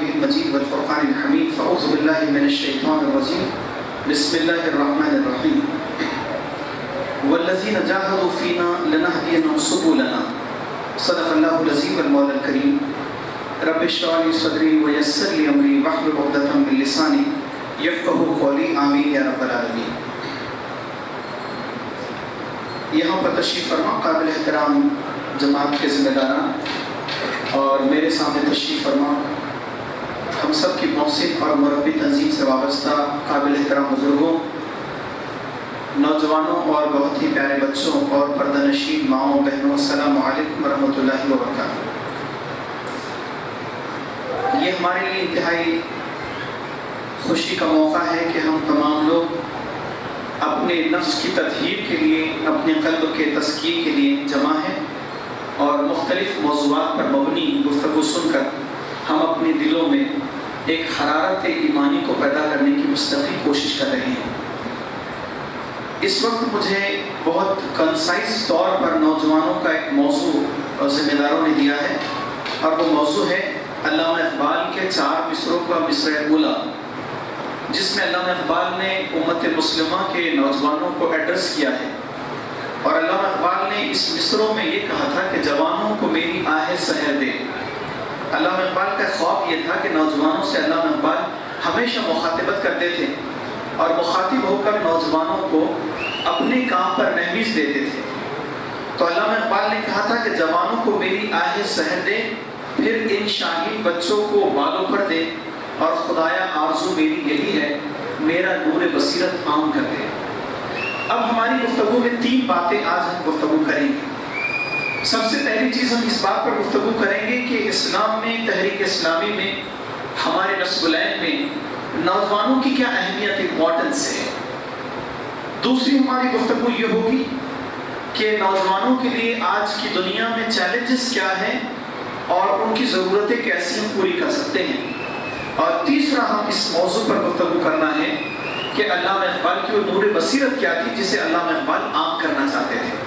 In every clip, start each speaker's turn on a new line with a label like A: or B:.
A: كتابه المجيد والفرقان الحميد فأعوذ بالله من الشيطان الرجيم بسم الله الرحمن الرحيم والذين جاهدوا فينا لنهدينهم سبلنا صدق الله العظيم والمولى الكريم رب اشرح لي صدري ويسر لي أمري واحلل عقدة من لساني يفقهوا قولي آمين یا رب العالمین۔ یہاں پر تشریف فرما قابل احترام جماعت کے ذمہ داران اور میرے سامنے تشریف فرما ہم سب کی محسن اور مربی تنظیم سے وابستہ قابل احترام بزرگوں، نوجوانوں اور بہت ہی پیارے بچوں اور پردہ نشین ماؤں بہنوں، السلام علیکم ورحمۃ اللہ وبرکاتہ۔ یہ ہمارے لیے انتہائی خوشی کا موقع ہے کہ ہم تمام لوگ اپنے نفس کی تطہیر کے لیے، اپنے قلب کے تزکیے کے لیے جمع ہیں اور مختلف موضوعات پر مبنی گفتگو سن کر ہم اپنے دلوں میں ایک حرارت ایمانی کو پیدا کرنے کی مستقل کوشش کر رہے ہیں۔ اس وقت مجھے بہت کنسائز طور پر نوجوانوں کا ایک موضوع ذمہ داروں نے دیا ہے اور وہ موضوع ہے علامہ اقبال کے 4 مصروں کا مصرع اولا، جس میں علامہ اقبال نے امت مسلمہ کے نوجوانوں کو ایڈریس کیا ہے۔ اور علامہ اقبال نے اس مصروں میں یہ کہا تھا کہ جوانوں کو میری آہ سحر دے۔ علامہ اقبال کا خواب یہ تھا کہ نوجوانوں سے علامہ اقبال ہمیشہ مخاطبت کرتے تھے اور مخاطب ہو کر نوجوانوں کو اپنے کام پر نہمیز دیتے تھے۔ تو علامہ اقبال نے کہا تھا کہ جوانوں کو میری آہ سحر دے، پھر ان شاہین بچوں کو بالوں پر دے، اور خدایا آرزو میری یہی ہے میرا نور بصیرت عام کر دے۔ اب ہماری گفتگو میں 3 باتیں آج ہم گفتگو کریں گے۔ سب سے پہلی چیز ہم اس بات پر گفتگو کریں گے کہ اسلام میں، تحریک اسلامی میں، ہمارے نسب العین میں نوجوانوں کی کیا اہمیت، امپورٹنس ہے۔ دوسری ہماری گفتگو یہ ہوگی کہ نوجوانوں کے لیے آج کی دنیا میں چیلنجز کیا ہیں اور ان کی ضرورتیں کیسے ہم پوری کر سکتے ہیں۔ اور تیسرا ہم اس موضوع پر گفتگو کرنا ہے کہ علامہ اقبال کی وہ نور بصیرت کیا تھی جسے علامہ اقبال عام کرنا چاہتے تھے۔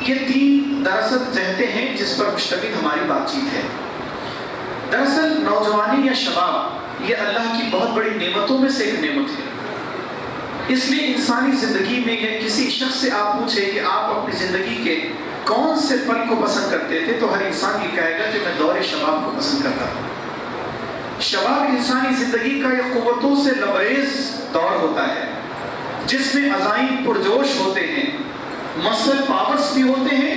A: یہ 3 دراصل جہتیں ہیں جس پر مشتمل ہماری بات چیت ہے۔ دراصل نوجوانی یا شباب یہ اللہ کی بہت بڑی نعمتوں میں سے ایک نعمت ہے۔ اس لیے انسانی زندگی میں یا کسی شخص سے آپ پوچھیں کہ آپ اپنی زندگی کے کون سے پل کو پسند کرتے تھے تو ہر انسان یہ کہے گا کہ میں دور شباب کو پسند کرتا ہوں۔ شباب انسانی زندگی کا ایک قوتوں سے لبریز دور ہوتا ہے جس میں عزائم پرجوش ہوتے ہیں، مسل پاورز بھی ہوتے ہیں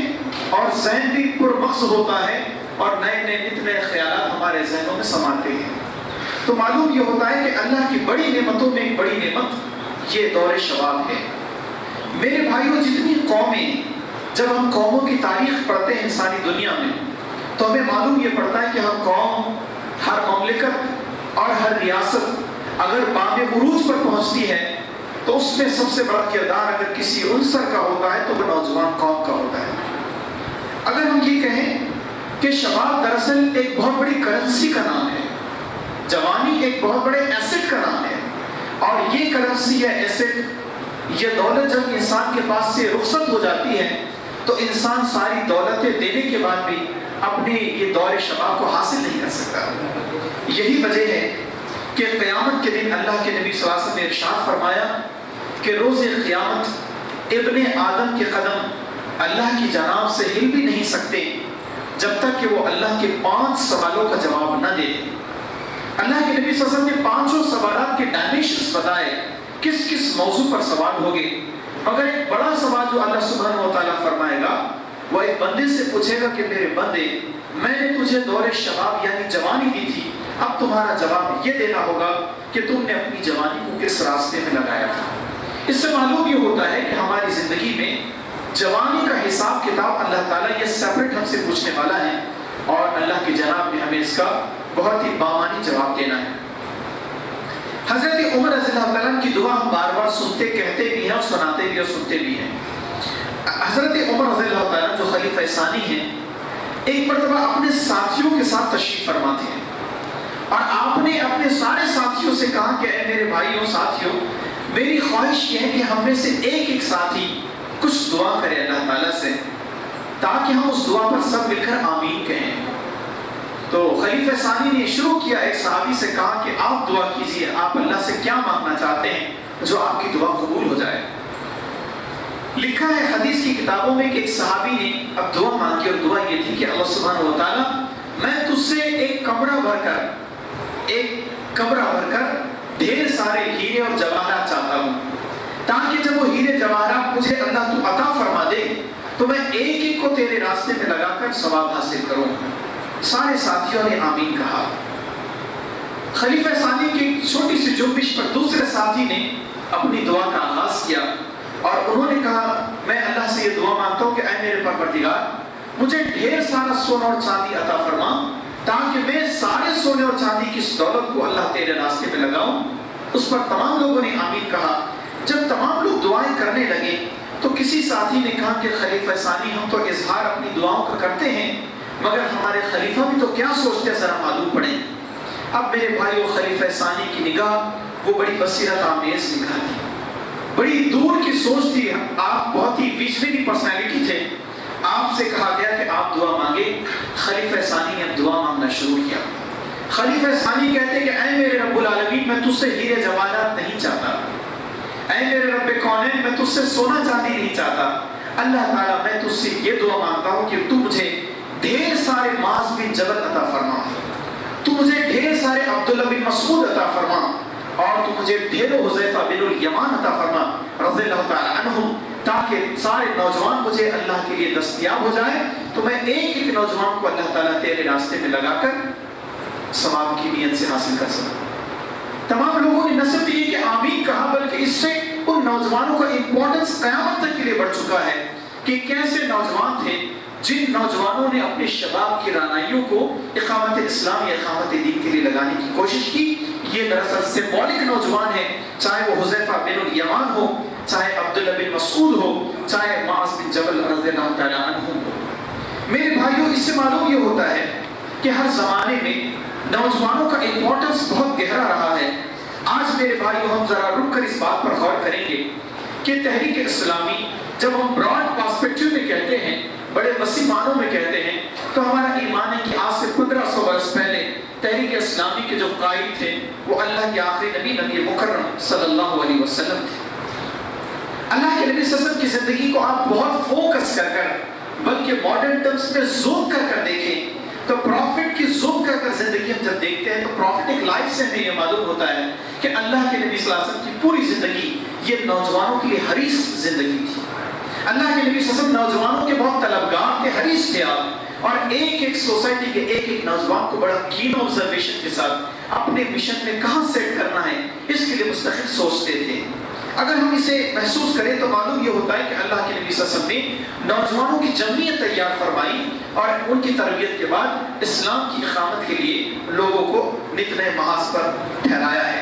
A: اور ذہن بھی پرمغز ہوتا ہے اور نئے نئے خیالات ہمارے ذہنوں میں سماتے ہیں۔ تو معلوم یہ ہوتا ہے کہ اللہ کی بڑی نعمتوں میں ایک بڑی نعمت یہ دور شباب ہے۔ میرے بھائیوں، جتنی قومیں، جب ہم قوموں کی تاریخ پڑھتے ہیں انسانی دنیا میں تو ہمیں معلوم یہ پڑتا ہے کہ ہر قوم، ہر مملکت اور ہر ریاست اگر باب عروج پر پہنچتی ہے تو اس میں سب سے بڑا کردار اگر کسی عنصر کا ہوتا ہے تو وہ نوجوان قوم کا ہوتا ہے۔ اگر ہم یہ کہیں کہ شباب دراصل ایک بہت بڑی کرنسی کا نام ہے، جوانی ایک بہت بڑے ایسٹ کا نام ہے، اور یہ کرنسی یا ایسٹ، یہ دولت جب انسان کے پاس سے رخصت ہو جاتی ہے تو انسان ساری دولتیں دینے کے بعد بھی اپنے یہ دور شباب کو حاصل نہیں کر سکتا۔ یہی وجہ ہے کہ قیامت کے دن اللہ کے نبی صلی اللہ علیہ وسلم نے ارشاد فرمایا کہ روز قیامت ابن آدم کے قدم اللہ کی جناب سے ہل بھی نہیں سکتے جب تک کہ وہ اللہ کے 5 سوالوں کا جواب نہ دے۔ اللہ کے نبی صلی اللہ علیہ وسلم نے 5 سوالات کے ڈائمینشنز بتائے، کس کس موضوع پر سوال ہوگے، مگر ایک بڑا سوال جو اللہ سبحانہ و تعالیٰ فرمائے گا وہ ایک بندے سے پوچھے گا کہ میرے بندے، میں نے تجھے دور شباب یعنی جوانی دی تھی، اب تمہارا جواب یہ دینا ہوگا کہ تم نے اپنی جوانی کو کس راستے میں لگایا تھا۔ اس سے معلوم یہ ہوتا ہے کہ ہماری زندگی میں جوانی کا حساب کتاب اللہ تعالیٰ یہ سیپریٹ ہم سے پوچھنے والا ہے اور اللہ کی جناب میں ہمیں اس کا بہت ہی بامانی جواب دینا ہے۔ حضرت عمر رضی اللہ تعالیٰ کی دعا ہم بار بار سنتے، کہتے بھی ہیں اور سناتے بھی اور سنتے بھی ہیں۔ حضرت عمر رضی اللہ تعالیٰ جو خلیفہ ثانی ہیں، ایک مرتبہ اپنے ساتھیوں کے ساتھ تشریف فرما تھے اور آپ نے اپنے سارے ساتھیوں سے کہا کہ اے میرے بھائیوں، ساتھیوں، میری خواہش یہ ہے کہ ہم میں سے ایک ساتھی کچھ دعا کرے اللہ تعالیٰ سے تاکہ ہم اس دعا پر سب مل کر آمین کہیں۔ تو خلیفہ ثانی نے شروع کیا، ایک صحابی سے کہا کہ آپ دعا کیجئے، آپ اللہ سے کیا مانگنا چاہتے ہیں جو آپ کی دعا قبول ہو جائے۔ لکھا ہے حدیث کی کتابوں میں کہ ایک صحابی نے اب دعا مانگی، اور دعا یہ تھی کہ اللہ سبحانہ و تعالیٰ میں تجھ سے ایک کمرہ بھر کر ڈھیر سارے ہیرے اور جواہرات چاہتا ہوں، تاکہ جب وہ ہیرے جواہرات مجھے اللہ تو عطا فرما دے تو میں ایک ایک کو تیرے راستے میں لگا کر ثواب حاصل کروں۔ سارے ساتھیوں نے آمین کہا۔ خلیفہ ثانی کی چھوٹی سی جنبش پر دوسرے ساتھی نے اپنی دعا کا آغاز کیا، اور انہوں نے کہا میں اللہ سے یہ دعا مانگتا ہوں کہ اے میرے پروردگار مجھے ڈھیر سارا سونا اور چاندی عطا فرما، تاکہ میں سارے سونے اور چاندی کی اس دولت کو اللہ تیرے راستے میں لگاؤں۔ اس پر تمام لوگوں نے آمین کہا۔ جب تمام لوگ دعائیں کرنے لگے تو کسی ساتھی نے کہا کہ خلیفہ ثانی ہم تو اظہار اپنی دعاؤں کا کرتے ہیں، مگر ہمارے خلیفہ بھی تو کیا سوچتے ہیں، ذرا معلوم پڑے۔ اب میرے بھائیو خلیفہ ثانی کی نگاہ وہ بڑی بصیرت آمیز نگاہ تھی، بڑی دور کی سوچ تھی۔ آپ بہت ہی ویژنری پرسنالٹی تھے۔ آپ سے کہا گیا کہ آپ دعا مانگے۔ خلیفہ ثانی نے دعا مانگنا شروع کیا۔ خلیفہ ثانی کہتے کہ اے میرے رب العالمین میں تجھ سے ہیرے جواہرات نہیں چاہتا، اے میرے رب کونین میں تجھ سے سونا چاندی نہیں چاہتا، اللہ تعالیٰ میں تجھ سے یہ دعا مانگتا ہوں کہ تو مجھے ڈھیر سارے معاذ بن جبل عطا فرما، تو مجھے ڈھیر سارے عبداللہ بن مسعود عطا فرما، اور تو مجھے ڈھیروں حذیفہ بن الیمان عطا فرما رضی اللہ تعالیٰ عنہم، تاکہ سارے نوجوان مجھے اللہ کے لیے دستیاب ہو جائے تو میں ایک ایک نوجوان کو اللہ تعالیٰ تیرے راستے میں لگا کر ثواب کی نیت سے حاصل کر سکوں۔ تمام لوگوں نے نہ صرف یہ کہ آمین کہا، بلکہ اس سے ان نوجوانوں کا امپورٹنس قیامت تک کے لیے بڑھ چکا ہے کہ کیسے نوجوان تھے جن نوجوانوں نے اپنے شباب کی رانائیوں کو اقامت اسلام یا اقامت دین کے لیے لگانے کی کوشش کی۔ یہ دراصل سمبولک نوجوان ہیں، چاہے وہ حذیفہ بن الیمان ہو، چاہے عبداللہ بن مسعود ہو، چاہے معاذ بن جبل رضی اللہ تعالیٰ عنہ ہو۔ میرے بھائیوں اس سے معلوم یہ ہوتا ہے کہ ہر زمانے میں نوجوانوں کا امپورٹنس بہت گہرا رہا ہے۔ آج میرے بھائیوں ہم ذرا رک کر اس بات پر غور کریں گے کہ تحریک اسلامی جب ہم براڈ پرسپیکٹیو میں کہتے ہیں، بڑے وسیع معنوں میں کہتے ہیں، تو ہمارا ایمان ہے کہ آج سے 1500 برس پہلے تحریک اسلامی کے جو قائد تھے وہ اللہ کے آخری نبی نبی مکرم صلی اللہ علیہ وسلم تھے۔ اللہ کے نبی صلی اللہ علیہ وسلم کی زندگی کو آپ بہت فوکس کر کر بلکہ ماڈرن ٹرمز میں زوم کر کر دیکھیں تو پروفٹ کی زوم کر کر زندگی ہم جب دیکھتے ہیں تو پروفیٹک لائف سے ہمیں یہ معلوم ہوتا ہے کہ اللہ کے نبی صلی اللہ علیہ وسلم کی پوری زندگی یہ نوجوانوں کے لیے حریص زندگی تھی۔ اللہ کے نبی صلی اللہ علیہ وسلم نوجوانوں کے بہت طلبگار تھے، حریص تھے آپ، اور ایک ایک سوسائٹی کے ایک ایک نوجوان کو بڑا کین آبزرویشن کے ساتھ اپنے مشن میں کہاں سیٹ کرنا ہے اس کے لیے مستقل سوچتے تھے۔ اگر ہم اسے محسوس کریں تو معلوم یہ ہوتا ہے کہ اللہ کے نبی صلی اللہ علیہ وسلم نے نوجوانوں کی جمعیت تیار فرمائی اور ان کی تربیت کے بعد اسلام کی اقامت کے لیے لوگوں کو نت نئے محاذ پر ٹھہرایا ہے۔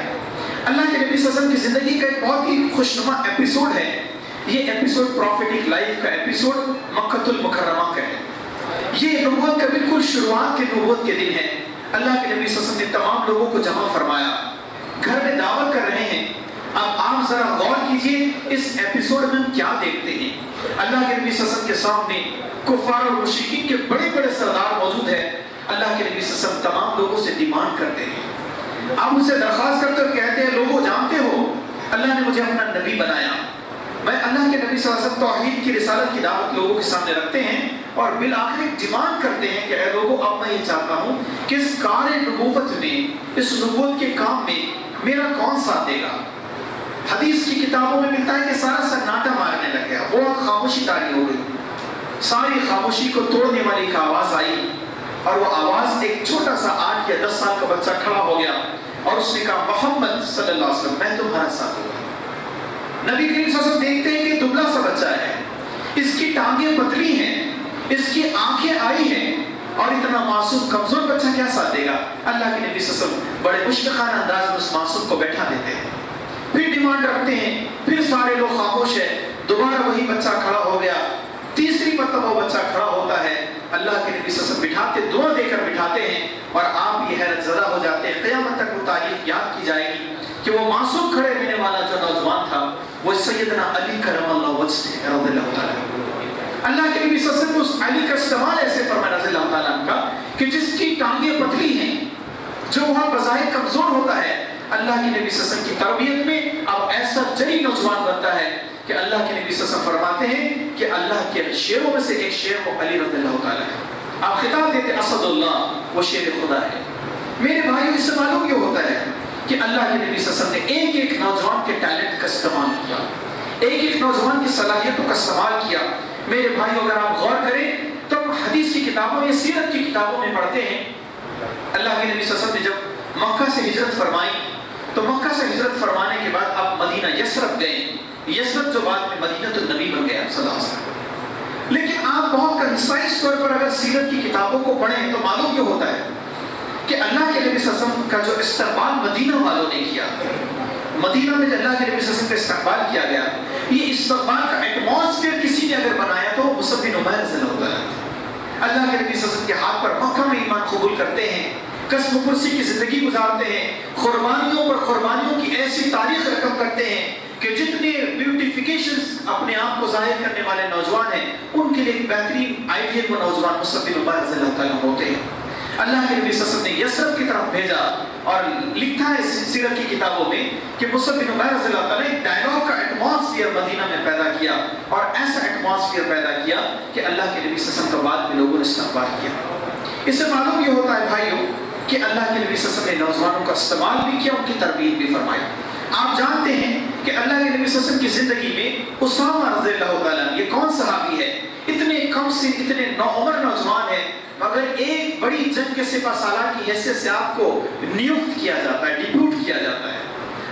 A: اللہ کے نبی صلی اللہ علیہ وسلم کی زندگی کا ایک بہت ہی خوشنما ایپیسوڈ ہے، یہ ایپیسوڈ پروفیٹک لائف کا ایپیسوڈ مکہ المکرمہ کا ہے۔ یہ نبوت کا بالکل شروعات کے نبوت کے دن ہے۔ اللہ کے نبی صلی اللہ علیہ وسلم نے تمام لوگوں کو جمع فرمایا، گھر میں دعوت کر رہے ہیں۔ اب آپ ذرا غور کیجئے اس ایپیسوڈ میں ہم کیا دیکھتے ہیں۔ اللہ کے نبی صلی اللہ علیہ وسلم کے سامنے کفار اور مشرکین کے بڑے بڑے سردار موجود ہیں۔ اللہ کے نبی صلی اللہ علیہ وسلم تمام لوگوں سے ڈیمانڈ کرتے ہیں، آپ ان سے درخواست کرتے اور کہتے ہیں لوگوں جانتے ہو اللہ نے مجھے اپنا نبی بنایا، میں اللہ کے نبی صلی اللہ علیہ وسلم توحید کی رسالت کی دعوت لوگوں کے سامنے رکھتے ہیں اور بالآخر ڈیمانڈ کرتے ہیں کہ اے لوگوں اب میں یہ چاہتا ہوں کہ اس کار نبوت میں، اس نبوت کے کام میں میرا کون ساتھ دے گا۔ حدیث کی کتابوں میں ملتا ہے کہ سارا سناٹا مارنے لگ گیا، بہت خاموشی طاری ہو گئی، ساری خاموشی کو توڑنے والی ایک آواز آئی اور وہ آواز ایک چھوٹا سا 8 یا 10 سال کا بچہ کھڑا ہو گیا اور اس نے کہا محمد صلی اللہ علیہ وسلم میں تمہارا ساتھ ہوں۔ نبی کریم صلی اللہ علیہ وسلم دیکھتے ہیں کہ دبلا سا بچہ ہے، اس کی ٹانگیں پتلی ہیں، اس کی آنکھیں آئی ہیں اور اتنا معصوم کمزور بچہ کیا ساتھ دے گا۔ اللہ کے نبی صلی اللہ علیہ وسلم بڑے مشفقانہ انداز میں اس معصوم کو بیٹھا دیتے ہیں، پھر ڈیمانڈ رکھتے ہیں، پھر سارے لوگ خاموش ہیں، دوبارہ وہی بچہ کھڑا ہو گیا، تیسری مرتبہ وہ بچہ کھڑا ہوتا ہے، اللہ کے نبی صلی اللہ علیہ وسلم بٹھاتے، دعا دے کر بٹھاتے ہیں اور آپ یہ حیرت زدہ ہو جاتے ہیں۔ قیامت تک وہ تاریخ یاد کی جائے گی کہ وہ معصوم کھڑے رہنے والا جو نوجوان تھا وہ سیدنا علی کرم اللہ وجہ رضی اللہ تعالیٰ۔ اللہ کے نبی صلی اللہ علیہ وسلم اس علی کا استعمال ایسے فرمایا رضی اللہ تعالیٰ کا کہ جس کی ٹانگیں پتلی ہیں، جو وہاں بظاہر کمزور ہوتا ہے، اللہ کے نبی صلی اللہ علیہ وسلم کی تربیت میں اب ایسا جری نوجوان بنتا ہے کہ اللہ کے نبی صلی اللہ علیہ وسلم فرماتے ہیں کہ اللہ کے شیروں میں سے ایک شیر وہ علی رضی اللہ تعالیٰ ہے۔ آپ خطاب دیتے اسد اللہ، وہ شیر خدا ہے۔ میرے بھائیوں، اس سے معلوم یہ ہوتا ہے کہ اللہ کے نبی صلی اللہ علیہ وسلم نے ایک ایک نوجوان کے ٹیلنٹ کا استعمال کیا، ایک ایک نوجوان کی صلاحیتوں کا استعمال کیا۔ میرے بھائیوں، اگر آپ غور کریں تو ہم حدیث کی کتابوں یا سیرت کی کتابوں میں پڑھتے ہیں، اللہ کے نبی صلی اللہ علیہ وسلم نے جب مکہ سے ہجرت فرمائی تو مکہ سے ہجرت فرمانے کے بعد آپ مدینہ یثرب گئے، یثرب جو بعد میں مدینہ النبی بن گیا صلی اللہ علیہ وسلم۔ لیکن آپ بہت کنسائز طور پر اگر سیرت کی کتابوں کو پڑھیں تو معلوم یہ ہوتا ہے کہ اللہ کے نبی صلی اللہ علیہ وسلم کا جو استقبال مدینہ والوں نے کیا، مدینہ میں جو اللہ کے نبی صلی اللہ علیہ وسلم کا استقبال کیا گیا، یہ استقبال کا ایٹماسفیئر کسی نے اگر بنایا تو مصعب بن عمیر رضی اللہ تعالیٰ اللہ کے نبی صلی اللہ علیہ وسلم کے ہاتھ پر مکہ میں ایمان قبول کرتے ہیں، قسم پرسی کی زندگی گزارتے ہیں، قربانیوں پر قربانیوں کی ایسی تاریخ رقم کرتے ہیں کہ جتنے بیوٹیفیکیشنز اپنے آپ کو ظاہر کرنے والے نوجوان ہیں ان کے لیے ایک بہترین آئیڈیل وہ نوجوان مصعب بن عمیر رضی اللہ تعالیٰ ہوتے ہیں۔ اللہ کے نبی صلی اللہ علیہ وسلم نے یثرب کی طرف بھیجا اور لکھا ہے سیرت کی کتابوں میں کہ مصعب بن عمیر رضی اللہ تعالیٰ نے ڈائلاگ کا ایٹماسفیئر مدینہ میں پیدا کیا، اور ایسا ایٹماسفیئر پیدا کیا کہ اللہ کے نبی صلی اللہ علیہ وسلم کے بعد میں لوگوں نے استقبال کیا۔ اس سے معلوم یہ ہوتا ہے بھائیوں کہ اللہ کے نبی صلی اللہ علیہ وسلم نے نوجوانوں کا استعمال بھی کیا، ان کی تربیت بھی فرمائی۔ آپ جانتے ہیں کہ اللہ کے نبی صلی اللہ علیہ وسلم کی زندگی میں اسامہ رضی اللہ تعالیٰ، یہ کون صحابی ہے، اتنے کم سے اتنے نوعمر نوجوان ہیں، مگر ایک بڑی جنگ کے سپہ سالار کی حیثیت سے آپ کو نیوکت کیا جاتا ہے، ڈیپیوٹ کیا جاتا ہے،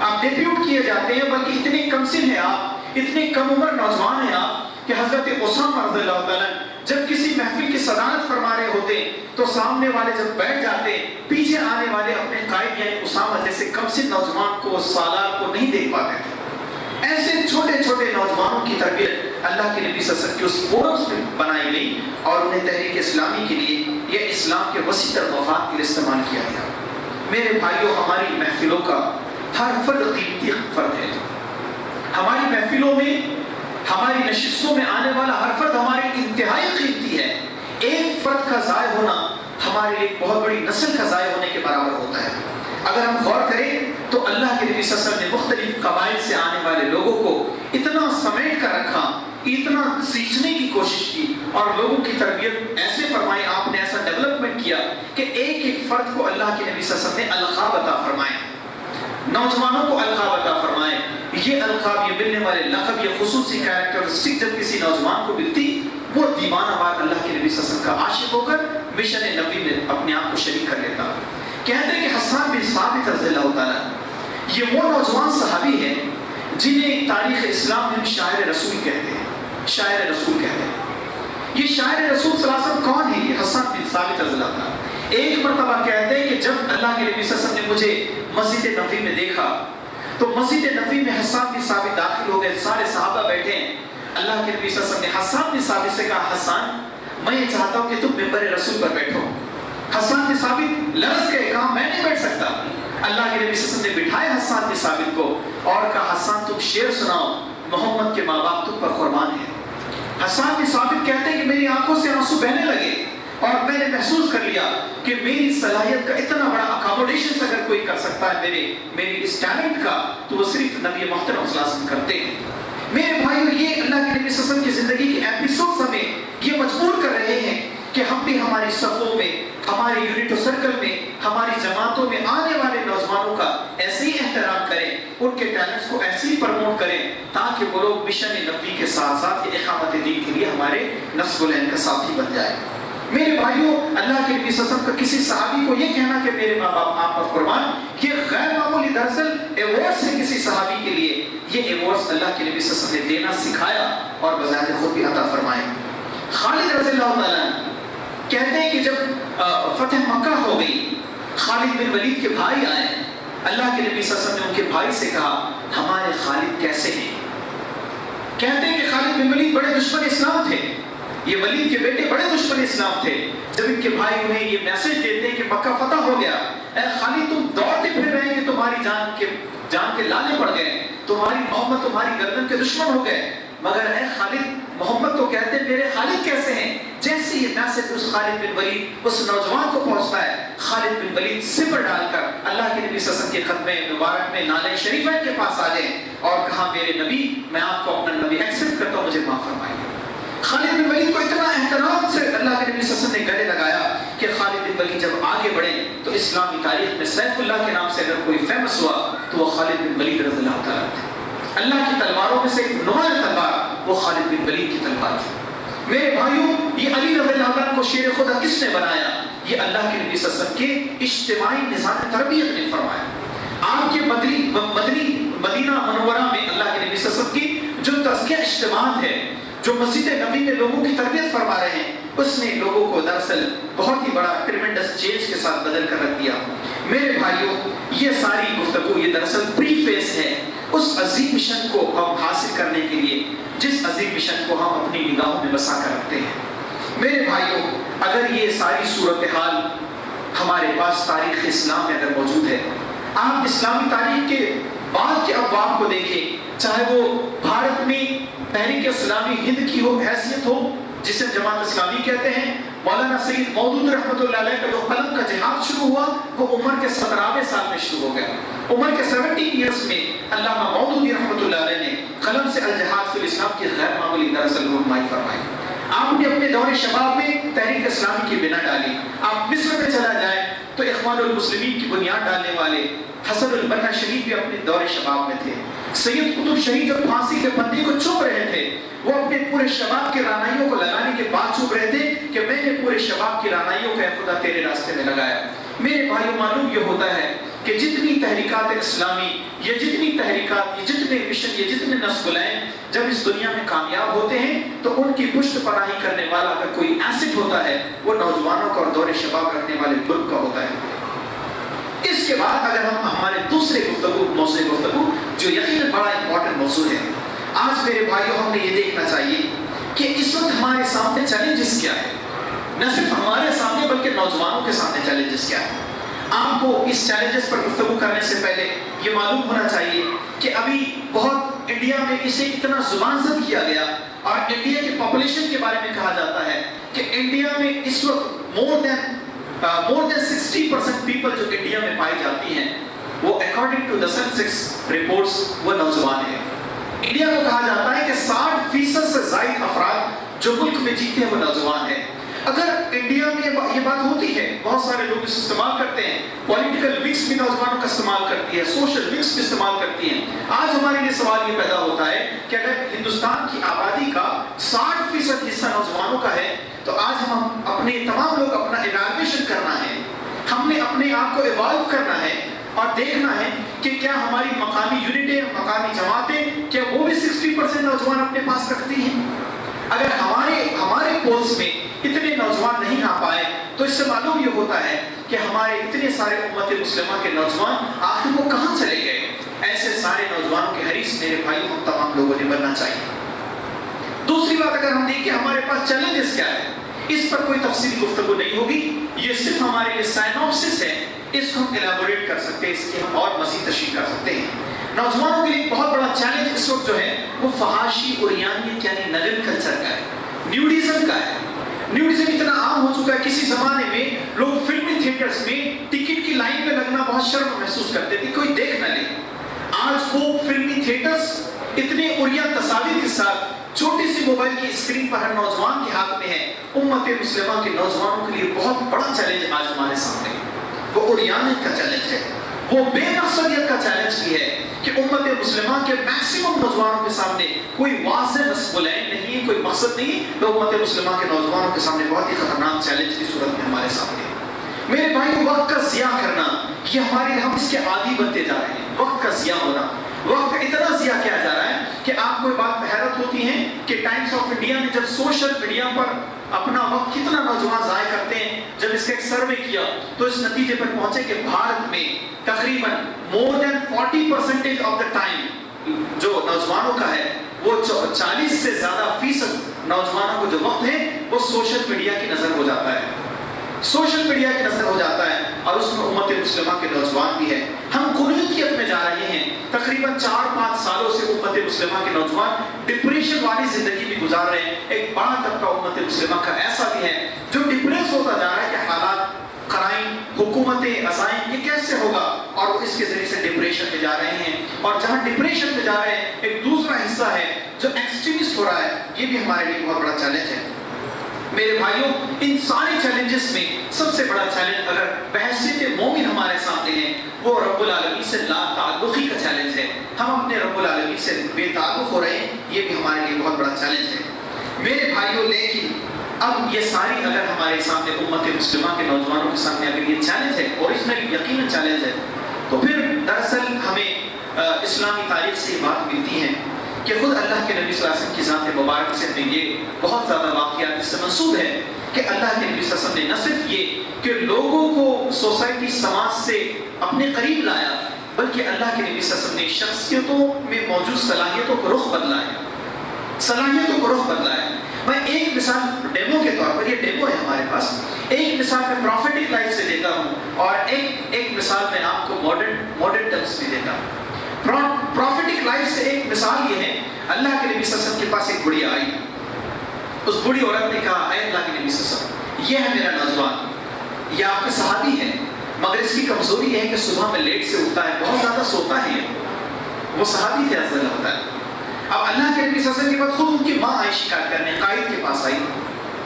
A: آپ ڈیپیوٹ کیے جاتے ہیں، بلکہ اتنے کم سن ہیں آپ، اتنے کم عمر نوجوان ہیں آپ کہ حضرت اسامہ رضی اللہ تعالیٰ جب کسی محفل کی صدارت فرما رہے ہوتے تو سامنے والے جب بیٹھ جاتے، پیچھے آنے والے اپنے قائد یعنی اسامہ جیسے کم سن نوجوان کو، سالار کو نہیں دیکھ پاتے تھے۔ ایسے چھوٹے چھوٹے نوجوانوں کی تربیت اللہ کے نبی صلی اللہ علیہ وسلم کی اس فورمز میں بنائی گئی اور انہیں تحریک اسلامی کے لیے یا اسلام کے وسیع تر مفاد کے لیے استعمال کیا گیا۔ میرے بھائیوں، ہماری محفلوں کا ہر فرد قیمتی فرد ہے، ہماری محفلوں میں، ہماری نشستوں میں آنے والا ہر فرد ہمارے انتہائی قیمتی ہے۔ ایک فرد کا ضائع ہونا ہمارے لیے بہت بڑی نسل کا ضائع ہونے کے برابر ہوتا ہے۔ اگر ہم غور کریں تو اللہ کے نبی صلی اللہ علیہ وسلم نے مختلف قبائل سے آنے والے لوگوں کو اتنا سمیٹ کر رکھا، اتنا سیکھنے کی کوشش کی اور لوگوں کی تربیت ایسے فرمائی، آپ نے ایسا ڈیولپمنٹ کیا کہ ایک ایک فرد کو اللہ کے نبی صلی اللہ علیہ وسلم نے القاب عطا فرمائے، نوجوانوں کو القاب عطا فرمائے۔ یہ القاب، یہ ملنے والے لقب، یہ خصوصی کیریکٹرسٹک جب کسی نوجوان کو ملتی، وہ دیوانہ وار اللہ کے نبی صلی اللہ علیہ وسلم کا عاشق ہو کر مشن نبی میں اپنے آپ کو شریک کر لیتا۔ کہتے ہیں کہ حسان بن ثابت رضی اللہ تعالیٰ یہ وہ نوجوان صحابی ہیں جنہیں تاریخ اسلام میں شاعر رسول کہتے ہیں، شاعر رسول کہتے ہیں۔ یہ شاعر رسول صلی اللہ علیہ وسلم کون ہے؟ یہ حسان بن ثابت رضی اللہ تعالیٰ ایک مرتبہ کہتے ہیں کہ جب اللہ کے نبی صلی اللہ علیہ وسلم نے مجھے مسجد نبوی میں دیکھا تو مسجد نبوی میں حسان بن ثابت داخل ہو گئے، سارے صحابہ بیٹھے ہیں۔ اللہ کے نبی صلی اللہ علیہ وسلم نے حسان بن ثابت سے کہا، حسان میں یہ چاہتا ہوں کہ تم منبر رسول پر بیٹھو۔ حسان بن ثابت لرز کے کہا میں نہیں بیٹھ سکتا۔ اللہ کے نبی صلی اللہ علیہ وسلم نے بٹھایا حسان بن ثابت کو اور کہا، حسان تم شعر سناؤ، محمد کے ماں باپ تم پر قربان ہیں۔ حسان بن ثابت کہتے ہیں کہ میری آنکھوں سے آنسو بہنے لگے اور میں نے محسوس کر لیا کہ میری صلاحیت کا اتنا بڑا اکاموڈیشن اگر کوئی کر سکتا ہے میری اس ٹیلنٹ کا تو وہ صرف نبی محترم صلی اللہ علیہ وسلم کرتے ہیں۔ میرے بھائیو، یہ اللہ کے نبی صلی اللہ علیہ وسلم کی زندگی کے ایپیسوڈز ہمیں یہ مجبور کر رہے ہیں کہ ہم بھی ہماری صفوں میں، ہمارے یونٹ و سرکل میں، ہماری جماعتوں میں آنے والے نوجوانوں کا ایسے ہی احترام کریں، ان کے ٹیلنٹس کو ایسے ہی پروموٹ کریں تاکہ وہ لوگ مشن نبوی کے ساتھ ساتھ اقامت دین کے لیے ہمارے نصب العین کا ساتھی بن جائے۔ میرے بھائیوں، اللہ کے نبی صلی اللہ علیہ وسلم کا کسی صحابی کو یہ کہنا کہ میرے ماں باپ آپ پر قربان، یہ غیر معمولی دراصل ایوارڈز ہیں کسی صحابی کے لیے۔ یہ ایوارڈز اللہ کے نبی صلی اللہ علیہ وسلم نے دینا سکھایا اور بذات خود بھی عطا فرمائے۔ خالد رضی اللہ تعالیٰ کہتے ہیں کہ جب فتح مکہ ہو گئی، خالد بن ولید کے بھائی آئے، اللہ کے نبی صلی اللہ علیہ وسلم نے ان کے بھائی سے کہا ہمارے خالد کیسے ہیں؟ کہتے ہیں کہ خالد بن ولید بڑے دشمن اسلام تھے، یہ ولید کے بیٹے بڑے دشمن اسلام تھے۔ جب ان کے بھائی انہیں یہ میسج دیتے ہیں کہ مکہ فتح ہو گیا، اے خالد تم دوڑتے پھر رہے ہیں کہ تمہاری جان کے لالے پڑ گئے، تمہاری محمد تمہاری گردن کے دشمن ہو گئے، مگر اے خالد، محمد تو کہتے ہیں میرے خالد کیسے ہیں؟ جیسے یہ میسج اس خالد بن ولید اس نوجوان کو پہنچتا ہے، خالد بن ولید صبر ڈال کر اللہ کے نبی صلی اللہ علیہ وسلم کے ختم مبارک میں نالے شریفین کے پاس آ گئے اور کہا میرے نبی میں آپ کو اپنا نبی ایکسپٹ کرتا ہوں، مجھے معاف فرمائیے۔ خالد بن ولید کو اتنا احترام سے اللہ کے نبی صلی اللہ علیہ وسلم نے گلے لگایا کہ خالد بن ولید جب آگے بڑھے تو اسلامی تاریخ میں سیف اللہ کے نام سے اگر کوئی فیمس ہوا تو وہ خالد بن ولید رضی اللہ تعالیٰ تھے۔ اللہ کی تلواروں میں سے ایک نمایاں تلوار وہ خالد بن ولید کی تلوار تھی۔ میرے بھائیوں، یہ علی رضی اللہ عنہ کو شیر خدا کس نے بنایا؟ یہ اللہ کے نبی صلی اللہ علیہ وسلم کے اجتماعی نظام تربیت نے فرمایا۔ آپ کے مدینہ منورہ میں اللہ کے نبی صلی اللہ علیہ وسلم کی جو تزکیہ اجتماعات ہے، جو مسجد نبی میں لوگوں کی تربیت فرما رہے ہیں، اس نے لوگوں کو دراصل بہت ہی بڑا ٹریمنڈس چینج کے ساتھ بدل کر رکھ دیا۔ میرے بھائیوں، یہ ساری گفتگو یہ دراصل پری فیس ہے اس عظیم مشن کو ہم حاصل کرنے کے لیے، جس عظیم مشن کو ہم اپنی نگاہوں میں بسا کر رکھتے ہیں۔ میرے بھائیوں، اگر یہ ساری صورتحال ہمارے پاس تاریخ اسلام میں اگر موجود ہے، آپ اسلامی تاریخ کے بعد کے ابواب کو دیکھیں، چاہے وہ بھارت میں تحریک اسلامی ہند کی ہو حیثیت ہو جسے جماعت اسلامی کہتے ہیں، مولانا سید مودود رحمۃ اللہ علیہ کا جو قلم کا جہاد شروع ہوا وہ عمر کے 17ویں سال میں شروع ہو گیا۔ عمر کے 17 ایئرس میں علامہ مودودی رحمۃ اللہ علیہ نے قلم سے الجہاد فی الاسلام کی غیر معمولی دراصل رہنمائی فرمائی۔ آپ نے اپنے دور شباب میں تحریک اسلامی کی بنا ڈالی۔ آپ مصر میں چلا جائیں تو اخوان المسلمین کی بنیاد ڈالنے والے حسن البنا شہید بھی اپنے دور شباب میں تھے۔ سید قطب شہید جب پھانسی کے پھندے کو چوب رہے تھے، وہ اپنے پورے شباب کے رانائیوں کو لگانے کے بعد چوب رہے تھے کہ میں نے پورے شباب کی رانائیوں کا خدا تیرے راستے میں لگایا۔ میرے بھائیوں، معلوم یہ ہوتا ہے کہ جتنی تحریکات اسلامی، یہ جتنی تحریکات، یہ جتنے مشن، یہ جتنے نسبلائیں جب اس دنیا میں کامیاب ہوتے ہیں تو ان کی پشت پناہی کرنے والا اگر کوئی ایسٹ ہوتا ہے وہ نوجوانوں کا اور دور شباب رکھنے والے گروپ کا ہوتا ہے۔ اس کے بعد اگر ہم ہمارے دوسرے موضوع گفتگو جو یقیناً بڑا امپورٹنٹ موضوع ہے، آج میرے بھائیوں ہم نے یہ دیکھنا چاہیے کہ اس وقت ہمارے سامنے چیلنجز کیا ہے، نہ صرف ہمارے سامنے بلکہ نوجوانوں کے سامنے چیلنجز کیا ہے۔ آپ کو اس چیلنجز پر گفتگو کرنے سے پہلے یہ معلوم ہونا چاہیے کہ ابھی بہت انڈیا میں اسے اتنا زبان زد کیا گیا اور انڈیا کی پاپولیشن کے بارے میں کہا جاتا ہے کہ انڈیا میں اس وقت more than 60% پیپل جو انڈیا میں پائی جاتی ہیں وہ according to the census reports وہ نوجوان ہیں۔ انڈیا کو کہا جاتا ہے کہ 60% سے زائد افراد جو ملک میں جیتے ہیں وہ نوجوان ہیں۔ اگر انڈیا میں یہ بات ہوتی ہے، بہت سارے لوگ اس استعمال کرتے ہیں، پولیٹیکل ونگز بھی نوجوانوں کا استعمال کرتی ہے، سوشل ونگز بھی استعمال کرتی ہیں۔ آج ہمارے لیے سوال یہ پیدا ہوتا ہے کہ اگر ہندوستان کی آبادی کا 60% حصہ نوجوانوں کا ہے تو آج ہم اپنے تمام لوگ اپنا ایوالویشن کرنا ہے، ہم نے اپنے آپ کو ایوالو کرنا ہے اور دیکھنا ہے کہ کیا ہماری مقامی یونٹیں، مقامی جماعتیں، کیا وہ بھی 60% نوجوان اپنے پاس رکھتی ہیں؟ اگر ہمارے پولس میں اتنے نوجوان نہیں آ پائے تو اس سے معلوم یہ ہوتا ہے کہ ہمارے اتنے سارے امت مسلمہ کے نوجوان آخر وہ کہاں چلے گئے؟ ایسے سارے نوجوانوں کے حریص میرے بھائیوں ہم تمام لوگوں نے بننا چاہیے۔ دوسری بات اگر ہم دیکھیں ہمارے پاس چیلنجز کیا ہے، اس پر کوئی تفصیلی گفتگو نہیں ہوگی، یہ صرف ہمارے لیے سائنوپسس ہے، اس کو ہم ایلیبوریٹ کر سکتے ہیں، اس کی ہم اور مزید تشریح کر سکتے ہیں۔ نوجوانوں کے لیے بہت بڑا چیلنج اس وقت جو ہے وہ فحاشی اور یعنی نگن کلچر کا ہے، نیوڈیزم کا ہے۔ نیوڈیزم اتنا عام ہو چکا ہے، کسی زمانے میں لوگ فلمی تھیٹرز میں ٹکٹ کی لائن میں لگنا بہت شرم محسوس کرتے تھے، کوئی دیکھ نہ لے۔ آج وہ فلمی تھیٹرز اتنے عریاں تصاویر کے ساتھ چھوٹی سی موبائل کی اسکرین پر ہر نوجوان کے ہاتھ میں ہے۔ امت مسلمہ کے نوجوانوں کے لیے بہت بڑا چیلنج آج ہمارے سامنے ہے، وہ عریانیت کا چیلنج ہے، وہ بے مقصدیت کا چیلنج بھی ہے کہ امت مسلمہ کے میکسیمم نوجوانوں کے سامنے کوئی واضح نصب العین نہیں ہے، کوئی مقصد نہیں، تو امت مسلمہ کے نوجوانوں کے سامنے بہت ہی خطرناک چیلنج کی صورت میں ہمارے سامنے ہے۔ میرے بھائی، وقت کا ضیاع کرنا یہ ہم اس کے عادی بنتے جا رہے ہیں۔ وقت کا ضیاع ہونا، وقت اتنا ضیاع کیا جا رہا ہے کہ آپ کو یہ بات حیرت ہوتی ہے کہ ٹائمز آف انڈیا نے جب سوشل میڈیا پر اپنا وقت کتنا نوجوان ضائع کرتے ہیں، جب اس کا ایک سروے کیا تو اس نتیجے پر پہنچے کہ بھارت میں تقریباً more than 40% of the time جو نوجوانوں کا ہے وہ 40 سے زیادہ فیصد نوجوانوں کو جو وقت ہے وہ سوشل میڈیا کی نظر ہو جاتا ہے۔ سوشل میڈیا کی نظر ہو جاتا ہے اور اس میں امت مسلمہ کے نوجوان بھی ہے. ہم کنویت میں جا رہے ہیں. تقریباً 4-5 سالوں سے امت مسلمہ کے نوجوان ڈپریشن والی زندگی بھی گزار رہے ہیں. ایک بڑا طبقہ امت مسلمہ کا ایسا بھی ہے جو ڈپریس ہوتا جا رہا ہے کہ حالات، کرائم، حکومتیں، عزائم یہ کیسے ہوگا، اور وہ اس کے ذریعے سے ڈپریشن میں جا رہے ہیں. اور جہاں ڈپریشن میں جا رہے ہیں ایک دوسرا حصہ ہے جو ایکسٹریمسٹ ہو رہا ہے. یہ بھی ہمارے لیے بہت بڑا چیلنج ہے. میرے بھائیوں، ان سارے چیلنجز میں سب سے بڑا چیلنج اگر بحیثیت مومن ہمارے سامنے ہے وہ رب العالمین سے لا تعلقی کا چیلنج ہے. ہم اپنے رب العالمین سے بے تعلق ہو رہے ہیں. یہ بھی ہمارے لیے بہت بڑا چیلنج ہے میرے بھائیوں. لیکن اب یہ ساری اگر ہمارے سامنے امت مسلمہ کے نوجوانوں کے سامنے اگر یہ چیلنج ہے، اوریجنل یقیناً چیلنج ہے، تو پھر دراصل ہمیں اسلامی تاریخ سے یہ بات ملتی ہے کہ خود اللہ کے نبی صلی اللہ علیہ وسلم کی ذات مبارک سے ہمیں یہ بہت زیادہ واقعات اس سے منسوب ہے کہ اللہ کے نبی صلی اللہ علیہ وسلم نے نہ صرف یہ کہ لوگوں کو سوسائٹی، سماج سے اپنے قریب لایا، بلکہ اللہ کے نبی صلی اللہ علیہ وسلم نے شخصیتوں میں موجود صلاحیتوں کو رخ بدلا ہے. صلاحیتوں کو رخ بدلا ہے. میں ایک مثال ڈیمو کے طور پر، یہ ڈیمو ہے ہمارے پاس، ایک مثال میں پروفیٹک لائف سے دیتا ہوں اور ایک مثال میں آپ کو ماڈرن ٹرمز میں دیتا ہوں. پروفیٹک لائف سے ایک مثال یہ ہے، اللہ کے نبی صلی اللہ علیہ وسلم کے پاس ایک بڑھیا آئی. اس بڑھی عورت نے کہا، اے اللہ کے نبی صلی اللہ علیہ وسلم، یہ ہے میرا نوجوان، یہ آپ کے صحابی ہے، مگر اس کی کمزوری یہ ہے کہ صبح میں لیٹ سے اٹھتا ہے، بہت زیادہ سوتا ہے. وہ صحابی تھے رضی اللہ تعالیٰ. اب اللہ کے نبی صلی اللہ علیہ وسلم کے بعد خود ان کی ماں آئی شکایت کرنے، قائد کے پاس آئی،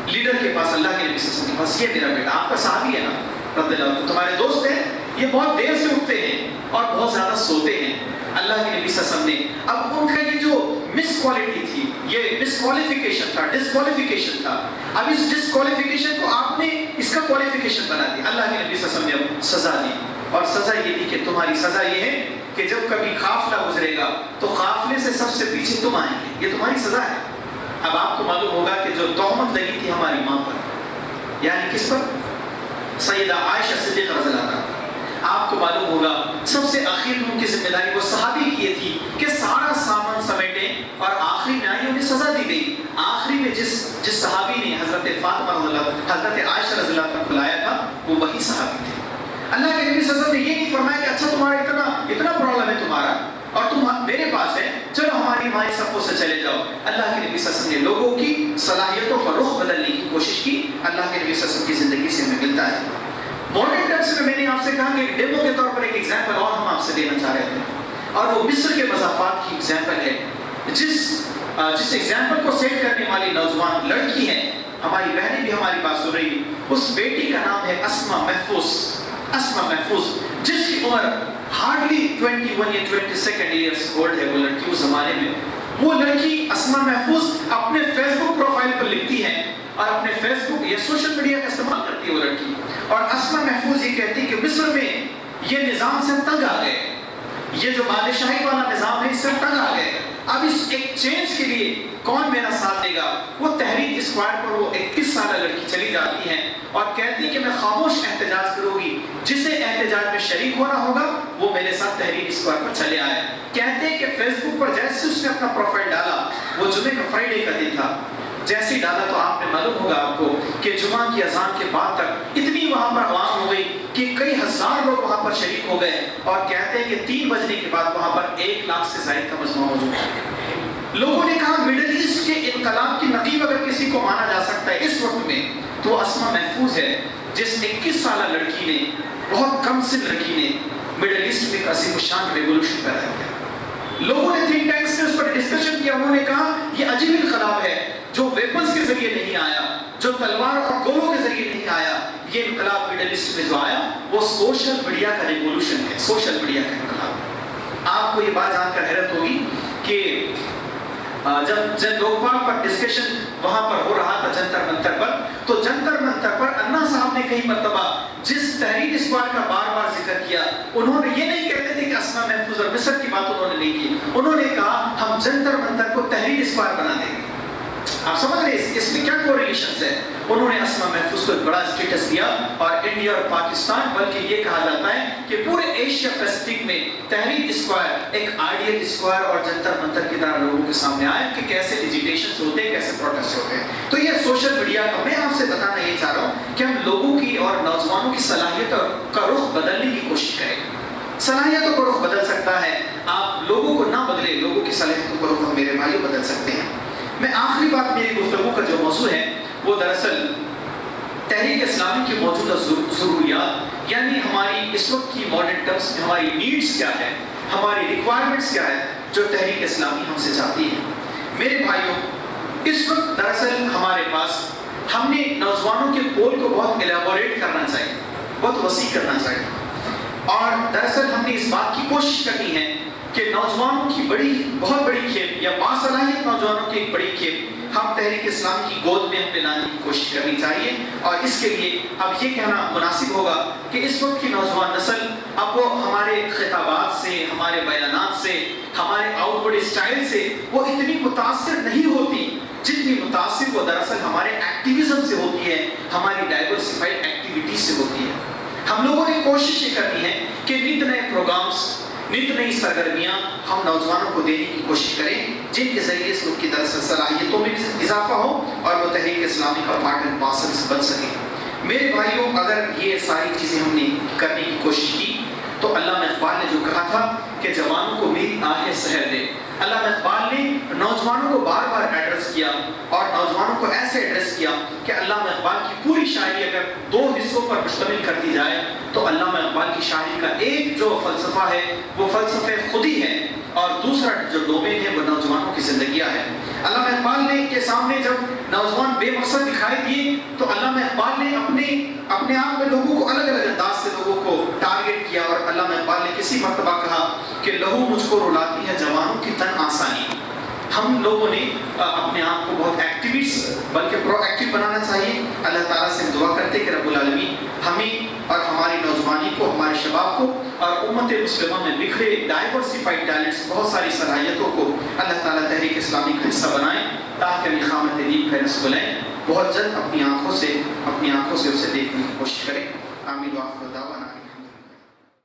A: لیڈر کے پاس، اللہ کے نبی صلی اللہ علیہ وسلم کے پاس، یہ میرا بیٹا آپ کا صحابی ہے نا رضی اللہ عنہ، تمہارے دوست ہیں، یہ بہت دیر سے اٹھتے ہیں اور بہت زیادہ سوتے ہیں. اللہ کے نبی صلی اللہ علیہ وسلم نے اب ان کا یہ جو مس کوالٹی تھی، یہ مس کوالیفیکیشن تھا، ڈسکوالیفیکیشن تھا، اب اس ڈسکوالیفیکیشن کو آپ نے اس کا کوالیفیکیشن بنا دیا. اللہ کے نبی صلی اللہ علیہ وسلم نے سزا دی، اور سزا یہ دی کہ تمہاری سزا یہ ہے کہ جب کبھی قافلہ گزرے گا تو قافلے سے سب سے پیچھے تم آئیں گے. یہ تمہاری سزا ہے. اب آپ کو معلوم ہوگا کہ جو تہمت لگی تھی ہماری ماں پر، یعنی کس پر؟ سیدہ عائشہ صدیقہ رضی اللہ عنہا. آپ کو معلوم ہوگا سب سے آخر میں ان کی ذمہ داری وہ صحابی کی یہ تھی کہ سارا سامان سمیٹیں، اور آخری میں آئی انہیں سزا دی گئی. آخری میں جس صحابی نے حضرت فاطمہ رضی اللہ، حضرت عائشہ رضی اللہ عنہا کو لایا تھا، وہ وہی صحابی تھے. اللہ کے نبی صلی اللہ علیہ وسلم نے یہ نہیں فرمایا کہ اچھا تمہارا اتنا پرابلم ہے تمہارا اور تم میرے پاس ہے، چلو ہماری ماں صفوں سے چلے جاؤ. اللہ کے نبی صلی اللہ علیہ وسلم نے لوگوں کی صلاحیتوں کا رخ بدلنے کی کوشش کی. اللہ کے نبی صلی اللہ علیہ وسلم کی زندگی سے ہمیں ملتا ہے. ماڈرن ٹرمز میں نے آپ سے کہا کہ ایک ڈیمو کے طور پر ایک ایگزامپل اور ہم آپ سے دینا چاہ رہے تھے، اور وہ مصر کے مضافات کی ایگزامپل ہے. جس ایگزامپل کو سیٹ کرنے والی نوجوان لڑکی ہے، ہماری بہنیں بھی ہماری بات سن رہی، اس بیٹی کا نام ہے اسما محفوظ. اسما محفوظ جس کی عمر ہارڈلی 21 یا 22 ایئرس اولڈ ہے. وہ لڑکی اس زمانے میں، وہ لڑکی اسما محفوظ اپنے فیس بک پروفائل پر لکھتی ہے اور اپنے فیس بک یا سوشل میڈیا کا استعمال کرتی ہے وہ لڑکی. اور اسما محفوظ یہ کہتی ہے کہ مصر میں یہ نظام سے تنگ آ گئے، یہ جو بادشاہی والا نظام ہے اس سے تنگ آ گئے. اب اس ایک چینج کے لیے کون میرا ساتھ دے گا؟ وہ تحریک اسکواڈ پر وہ 21 سالہ لڑکی چلی جاتی ہے اور کہتی ہے کہ میں خاموش احتجاج کروں گی، جسے احتجاج میں شریک ہونا ہوگا وہ میرے ساتھ تحریک اسکواڈ پر چلے آئے. کہتے ہیں کہ فیس بک پر جیسے اس نے اپنا پروفائل ڈالا، وہ جمعے کا فرائیڈے کا دن تھا، جیسے ہی ڈالا تو آپ نے معلوم ہوگا آپ کو کہ جمعہ کی اذان کے بعد تک اتنی وہاں پر عوام ہو گئی کہ کئی ہزار لوگ وہاں پر شریک ہو گئے. اور کہتے ہیں کہ 3 بجنے کے بعد وہاں پر 1 لاکھ سے زائد کا مجمع موجود ہے. لوگوں نے کہا مڈل ایسٹ کے انقلاب کی نقیب اگر کسی کو مانا جا سکتا ہے اس وقت میں تو وہ اسما محفوظ ہے، جس 21 سالہ لڑکی نے، بہت کم سن لڑکی نے مڈل ایسٹ میں ایک عظیم الشان ریولوشن پیدا کیا. لوگوں نے تھنک ٹینکس میں اس پر ڈسکشن کیا. انہوں نے کہا یہ عجیب انقلاب ہے جو ویپنز کے ذریعے نہیں آیا، جو تلوار اور گولوں کے ذریعے نہیں آیا. یہ انقلاب مڈل ایسٹ میں جو آیا وہ سوشل میڈیا کا ریولوشن ہے، سوشل میڈیا کا انقلاب. آپ کو یہ بات جان کر حیرت ہوگی کہ جب لوگ پر ڈسکشن وہاں پر ہو رہا تھا جنتر منتر پر، تو جنتر منتر پر انا صاحب نے کئی مرتبہ جس تحریک اسکواڈ کا بار بار ذکر کیا، انہوں نے یہ نہیں کہتے تھے کہ اسما محفوظ اور مصر کی بات انہوں نے نہیں کی. انہوں نے کہا ہم جنتر منتر کو تحریک اسکواڈ بنا دیں گے. آپ سمجھ رہے ہیں اس میں کیا کوریلیشنز ہے. انہوں نے اسما محفوظ کو ایک بڑا اسٹیٹس دیا اور انڈیا اور پاکستان بلکہ یہ کہا جاتا ہے کہ پورے ایشیا پیسفک میں تحریک اسکواڈ ایک آئیڈیل اسکواڈ اور جنتر منتر کی طرح لوگوں کے سامنے آئے کہ کیسے ایجیٹیشنز ہوتے ہیں، کیسے پروٹیسٹ ہوتے ہیں. تو یہ سوشل میڈیا کا میں آپ سے بتانا یہ چاہ رہا ہوں کہ ہم لوگوں کی اور نوجوانوں کی صلاحیتوں کا رخ بدلنے کی کوشش کرے. صلاحیتوں کا رخ بدل سکتا ہے, آپ لوگوں کو نہ بدلے, لوگوں کی صلاحیتوں کا رخ میرے بھائی بدل سکتے ہیں. میں آخری بات میری گفتگو کا جو موضوع ہے وہ دراصل تحریک اسلامی کی موجودہ ضروریات, یعنی ہماری اس وقت کی ماڈرن ٹرمز میں ہماری نیڈز کیا ہے, ہماری ریکوائرمنٹس کیا ہے جو تحریک اسلامی ہم سے چاہتی ہے. میرے بھائیوں, اس وقت دراصل ہمارے پاس, ہم نے نوجوانوں کے پول کو بہت ایلیبوریٹ کرنا چاہیے, بہت وسیع کرنا چاہیے, اور دراصل ہم نے اس بات کی کوشش کرنی ہے کہ نوجوانوں کی بہت بڑی کھیپ یا باصلاحیت نوجوانوں کی ایک بڑی کھیپ ہم تحریک اسلام کی گود میں اپنے لانے کی کوشش کرنی چاہیے. اور اس کے لیے اب یہ کہنا مناسب ہوگا کہ اس وقت کی نوجوان نسل اب وہ ہمارے خطابات سے, ہمارے بیانات سے, ہمارے آؤٹ ورڈ اسٹائل سے وہ اتنی متاثر نہیں ہوتی جتنی متاثر وہ دراصل ہمارے ایکٹیویزم سے ہوتی ہے, ہماری ڈائیورسفائڈ ایکٹیویٹیز سے ہوتی ہے. ہم لوگوں نے کوشش یہ کرنی ہے کہ نت نئے پروگرامز, نت نئی سرگرمیاں ہم نوجوانوں کو دینے کی کوشش کریں جن کے ذریعے اس لوگ کی دراصل صلاحیتوں میں اضافہ ہو اور وہ تحریک اسلامی کا پارٹ اینڈ پارسل بن سکیں. میرے بھائیوں, اگر یہ ساری چیزیں ہم نے کرنے کی کوشش کی تو علامہ اقبال نے جو کہا تھا کہ جوانوں کو میری آہیں سحر دے, علامہ اقبال نے نوجوانوں کو بار بار ایڈریس کیا اور نوجوانوں کو ایسے ایڈریس کیا کہ علامہ اقبال کی پوری شاعری اگر 2 حصوں پر مشتمل کر دی جائے تو علامہ اقبال کی شاعری کا ایک جو فلسفہ ہے وہ فلسفہ خودی ہے, اور دوسرا جو ڈومین ہے وہ نوجوانوں کی زندگیاں ہے. علامہ اقبال نے کے سامنے جب نوجوان بے مقصد دکھائی دیے تو علامہ اقبال نے اپنے آپ میں لوگوں کو الگ الگ انداز سے لوگوں کو ٹارگٹ کیا, اور علامہ اقبال نے کسی مرتبہ کہا کہ لہو مجھ کو رلاتی ہے جوانوں کی تن آسانی. ہم لوگوں نے اپنے آپ کو بہت ایکٹیوسٹ بلکہ پرو ایکٹیو بنانا چاہیے. اللہ تعالیٰ سے دعا کرتے کہ رب العالمین ہمیں اور ہماری نوجوانی کو, ہمارے شباب کو اور امت مسلمہ میں بکھرے ڈائیورسفائڈ ٹیلنٹس, بہت ساری صلاحیتوں کو اللہ تعالیٰ تحریک اسلامی کا حصہ بنائیں تاکہ ہم اقامت دین کا نصب لیں, بہت جلد اپنی آنکھوں سے اسے دیکھنے کی کوشش کریں. آمین و آخر دعوانا.